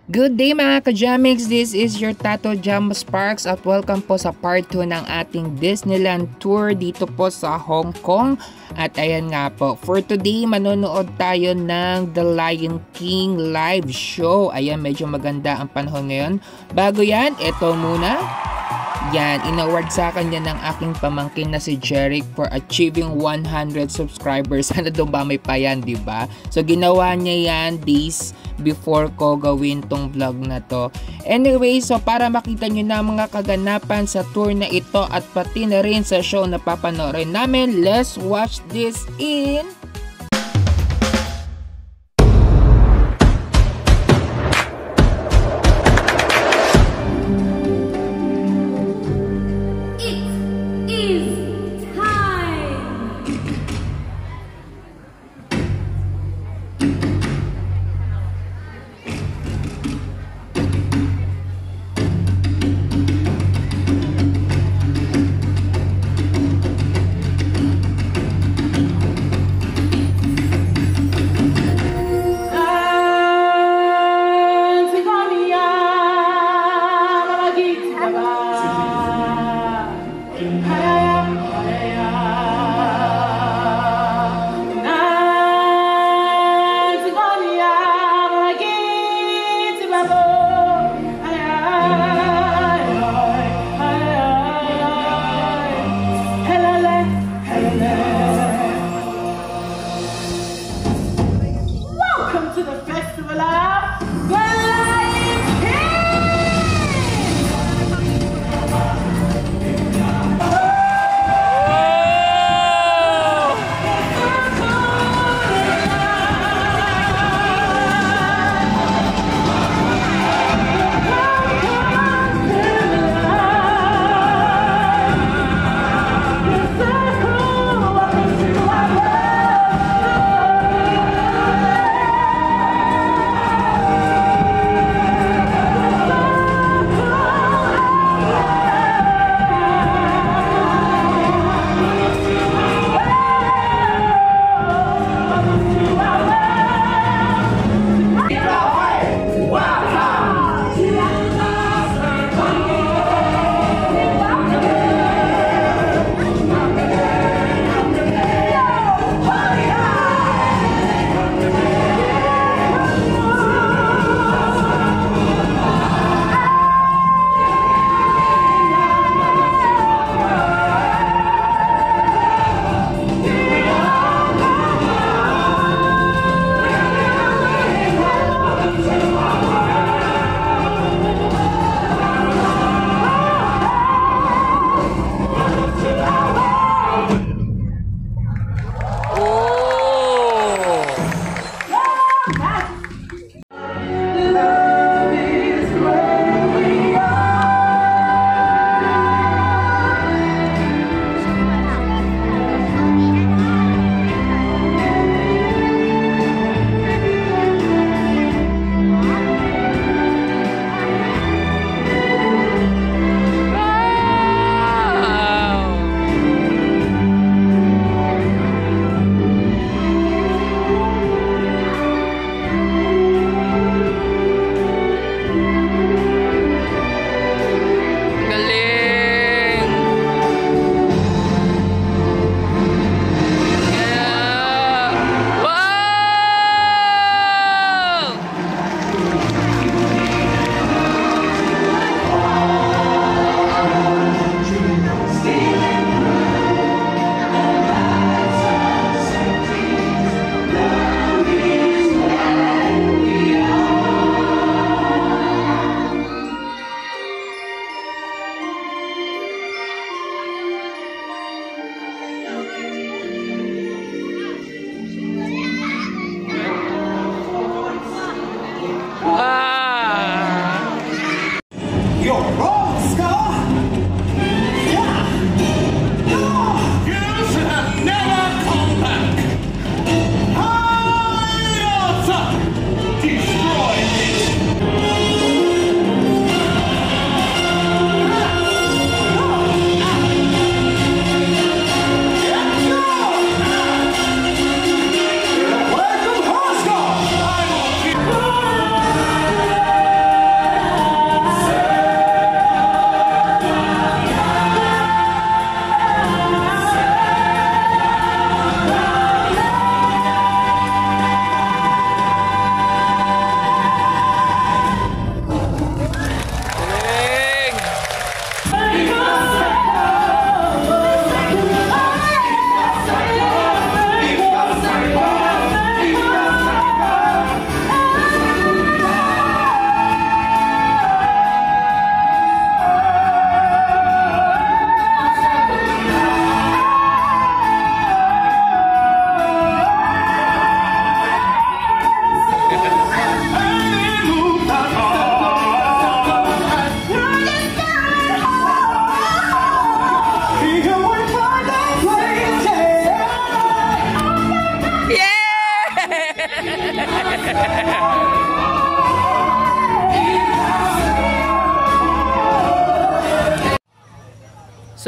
Good day mga ka-Jamix, this is your Tato Jam Sparks at welcome po sa part 2 ng ating Disneyland Tour dito po sa Hong Kong. At ayan nga po, for today manonood tayo ng The Lion King live show. Ayan, medyo maganda ang panahon ngayon. Bago yan, eto muna. Yan, in-award sa kanya ng aking pamangkin na si Jeric for achieving 100 subscribers. Ano daw ba may payan, di ba? So ginawa niya yan days before ko gawin tong vlog na to. Anyway, so para makita nyo na mga kaganapan sa tour na ito at pati na rin sa show na papanoorin namin, let's watch this in...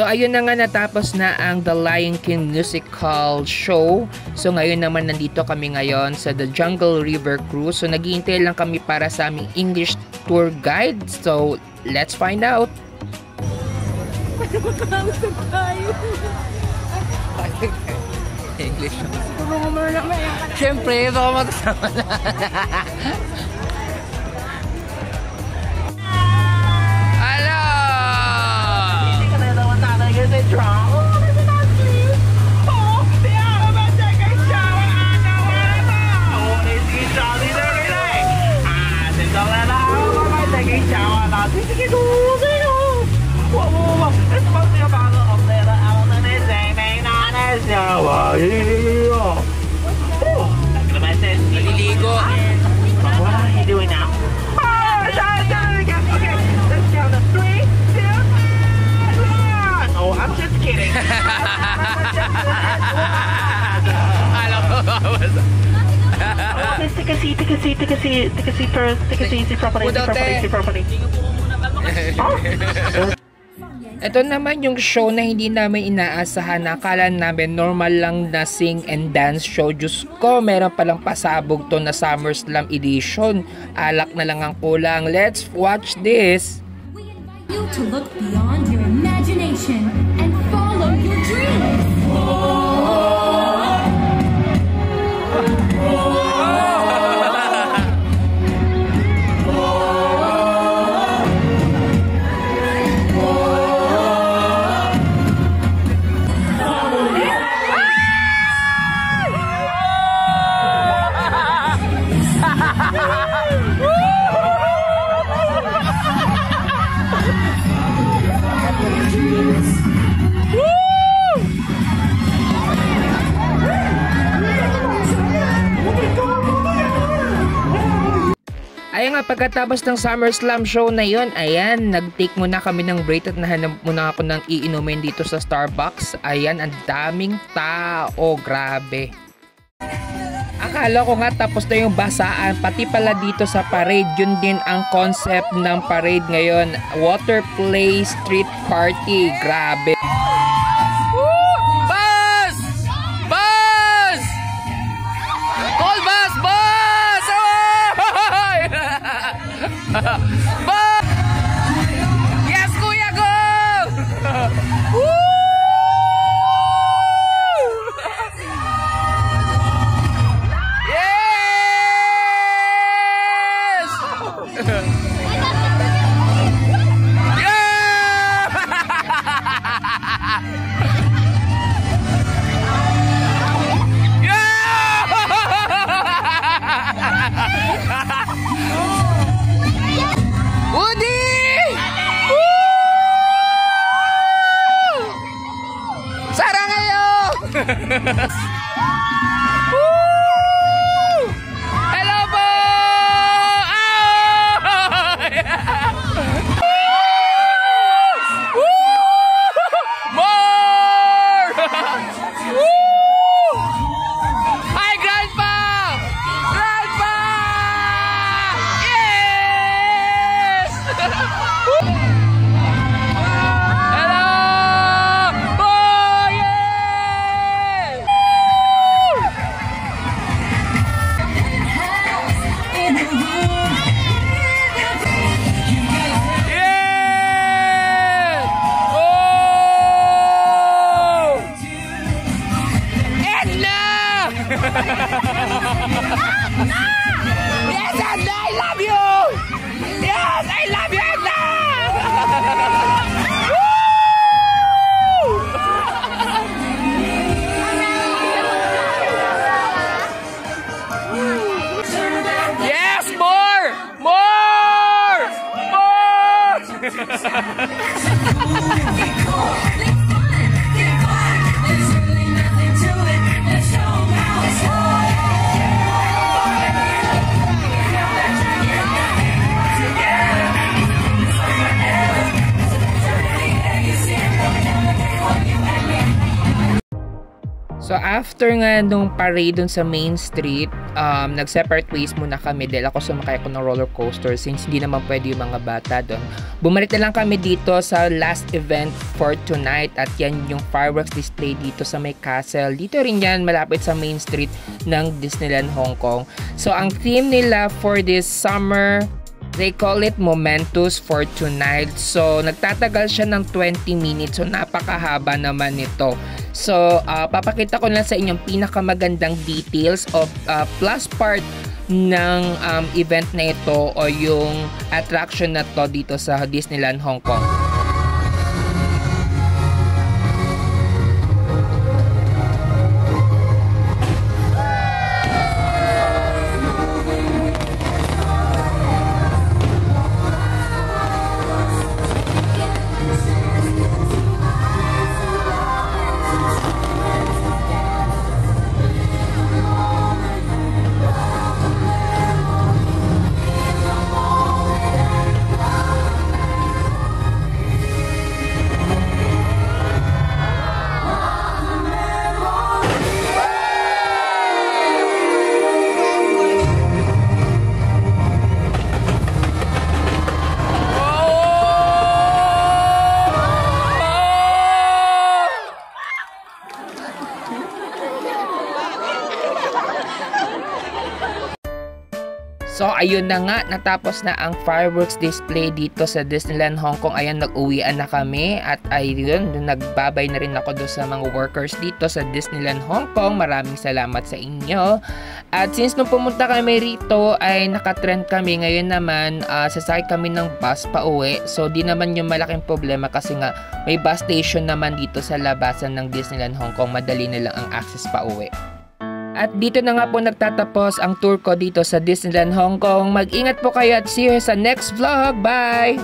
So ayun na nga, natapos na ang The Lion King musical show. So ngayon naman nandito kami ngayon sa The Jungle River Cruise. So naghihintay lang kami para sa aming English tour guide. So let's find out. English. Siyempre, ito ako magkasama na. Hello! Naliligo. What are you doing now? Okay, let's count to 3, 2, 1. Oh, I'm just kidding. Alam ko ba? Let's take a seat first. Take a seat, easy properly. Ito naman yung show na hindi namin inaasahan. Akala namin normal lang na sing and dance show. Diyos ko, meron palang pasabog to na SummerSlam edition. Alak na lang ang kulang. Let's watch this. We invite you to look beyond your imagination and follow your dreams. Ayan nga, pagkatapos ng SummerSlam show na yon, ayan, nag-take muna kami ng break at nahanap muna ako ng iinumin dito sa Starbucks. Ayan, ang daming tao, grabe. Akala ko nga tapos na yung basaan, pati pala dito sa parade, yun din ang concept ng parade ngayon. Water play street party, grabe. Buzz! Buzz! Call Buzz! Buzz! Buzz! Yes, kuya, go! Woo! Woody! Woo! Sarang kayo! Woo! Hello po! More! Hi, Grandpa! Grandpa! Yes! Hello! Boy! Yes! Yes! Oh! Edna! Yes, Edna! I love you! Yes, I love you, Edna! Yes, more! More! More! So after nga nung parade dun sa main street, nag-separate ways muna kami dahil ako sumakay ako ng roller coaster since hindi naman pwede yung mga bata doon. Bumalik na lang kami dito sa last event for tonight at yan yung fireworks display dito sa may castle. Dito rin yan malapit sa main street ng Disneyland Hong Kong. So ang theme nila for this summer, they call it Momentous for Tonight. So nagtatagal siya ng 20 minutes. So napakahaba naman nito. So papakita ko lang sa inyong pinakamagandang details of plus part ng event na ito o yung attraction na to dito sa Disneyland Hong Kong. So ayun na nga, natapos na ang fireworks display dito sa Disneyland Hong Kong. Ayan, nag-uwian na kami at ayun, nagbabay na rin ako doon sa mga workers dito sa Disneyland Hong Kong. Maraming salamat sa inyo. At since nung pumunta kami rito ay nakatrend kami, ngayon naman sasakay kami ng bus pa uwi. So di naman yung malaking problema kasi nga may bus station naman dito sa labasan ng Disneyland Hong Kong. Madali na lang ang access pa uwi. At dito na nga po nagtatapos ang tour ko dito sa Disneyland Hong Kong. Mag-ingat po kayo at see you sa next vlog. Bye!